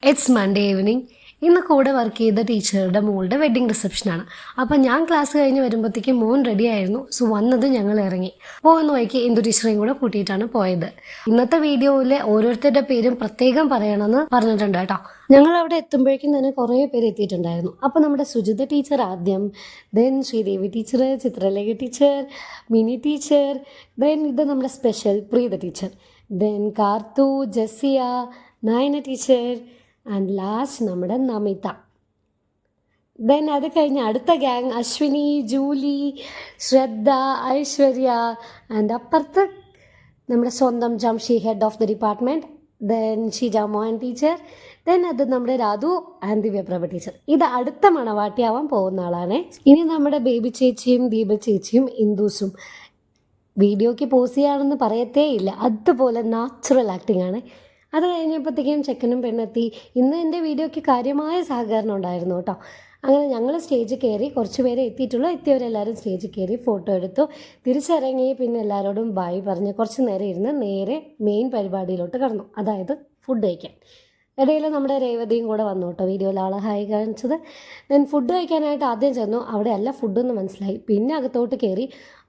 It's Monday evening. ഇന്ന് കൂടെ work ചെയ്ത ടീച്ചറുടെ മോളുടെ വെഡ്ഡിങ് റിസപ്ഷനാണ്. അപ്പം ഞാൻ ക്ലാസ് കഴിഞ്ഞ് വരുമ്പോഴത്തേക്കും മോൻ റെഡി ആയിരുന്നു. സോ വന്നത് ഞങ്ങൾ ഇറങ്ങി. പോകുന്ന വഴിക്ക് ഇന്ദു ടീച്ചറേയും കൂടെ കൂട്ടിയിട്ടാണ് പോയത്. ഇന്നത്തെ വീഡിയോയിൽ ഓരോരുത്തരുടെ പേരും പ്രത്യേകം പറയണമെന്ന് പറഞ്ഞിട്ടുണ്ട് കേട്ടോ. ഞങ്ങൾ അവിടെ എത്തുമ്പോഴേക്കും തന്നെ കുറേ പേര് എത്തിയിട്ടുണ്ടായിരുന്നു. അപ്പോൾ നമ്മുടെ സുജിത ടീച്ചർ ആദ്യം, then Sreedevi teacher, Chithralekha teacher, Mini teacher, then ഇത് നമ്മുടെ special Preetha teacher, then Karthu, Jasiya, Nayana teacher and last നമ്മുടെ നമിത. ദെൻ അത് കഴിഞ്ഞ് അടുത്ത ഗ്യാങ് അശ്വിനി, ജൂലി, ശ്രദ്ധ, ഐശ്വര്യ ആൻഡ് അപ്പുറത്ത് നമ്മുടെ സ്വന്തം Jamshi head of the department, then Sheeja Mohan teacher, then അത് നമ്മുടെ രാധു ആൻഡ് ദിവ്യപ്രഭ ടീച്ചർ. ഇത് അടുത്ത മണവാട്ടിയാവാൻ പോകുന്ന ആളാണ്. ഇനി നമ്മുടെ ബേബി ചേച്ചിയും ദീപ ചേച്ചിയും ഇന്ദുസും വീഡിയോയ്ക്ക് പോസ് ചെയ്യാണെന്ന് പറയത്തേ ഇല്ല, അതുപോലെ നാച്ചുറൽ ആക്ടിംഗ് ആണ്. അത് കഴിഞ്ഞപ്പോഴത്തേക്കും ചെക്കനും പെണ്ണെത്തി. ഇന്ന് എൻ്റെ വീഡിയോയ്ക്ക് കാര്യമായ സഹകരണം ഉണ്ടായിരുന്നു കേട്ടോ. അങ്ങനെ ഞങ്ങൾ സ്റ്റേജിൽ കയറി, കുറച്ച് പേരെ എത്തിയിട്ടുള്ളൂ. എത്തിയവരെല്ലാവരും സ്റ്റേജിൽ കയറി ഫോട്ടോ എടുത്തു, തിരിച്ചിറങ്ങി. പിന്നെ എല്ലാവരോടും ബൈ പറഞ്ഞ് കുറച്ച് നേരം ഇരുന്ന് നേരെ മെയിൻ പരിപാടിയിലോട്ട് കടന്നു, അതായത് ഫുഡ് കഴിക്കാൻ. ഇടയിൽ നമ്മുടെ രേവതിയും കൂടെ വന്നു കേട്ടോ, വീഡിയോയിൽ ആളെ ഹായ് കാണിച്ചത്. ദെൻ ഫുഡ് കഴിക്കാനായിട്ട് ആദ്യം ചെന്നു, അവിടെ അല്ല ഫുഡെന്ന് മനസ്സിലായി. പിന്നെ അകത്തോട്ട് കയറി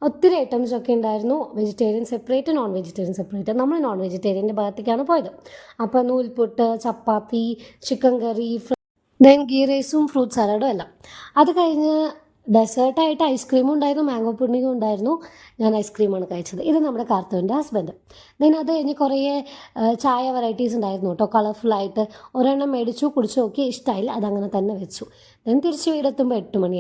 ഒത്തിരി ഐറ്റംസ് ഒക്കെ ഉണ്ടായിരുന്നു. Vegetarian separate, non vegetarian separate. നമ്മൾ നോൺ വെജിറ്റേറിയൻ്റെ ഭാഗത്തേക്കാണ് പോയത്. അപ്പോൾ നൂൽപുട്ട്, ചപ്പാത്തി, ചിക്കൻ കറി, ദെൻ ഗീ റൈസും ഫ്രൂട്ട് സാലഡും എല്ലാം. അത് കഴിഞ്ഞ് ഡെസേർട്ടായിട്ട് ഐസ്ക്രീമും ഉണ്ടായിരുന്നു, മാംഗോ പുഡിങ്ങും ഉണ്ടായിരുന്നു. ഞാൻ ഐസ്ക്രീമാണ് കഴിച്ചത്. ഇത് നമ്മുടെ കാർത്തുവിൻ്റെ ഹസ്ബൻഡ്. ദെൻ അത് കഴിഞ്ഞ് കുറേ ചായ വെറൈറ്റീസ് ഉണ്ടായിരുന്നു കേട്ടോ, കളർഫുള്ളായിട്ട്. ഒരെണ്ണം മേടിച്ചു, കുടിച്ചു നോക്കി, ഇഷ്ടമായില്ല, അതങ്ങനെ തന്നെ വെച്ചു. ദെൻ തിരിച്ച് വീടെത്തുമ്പോൾ 8 മണി.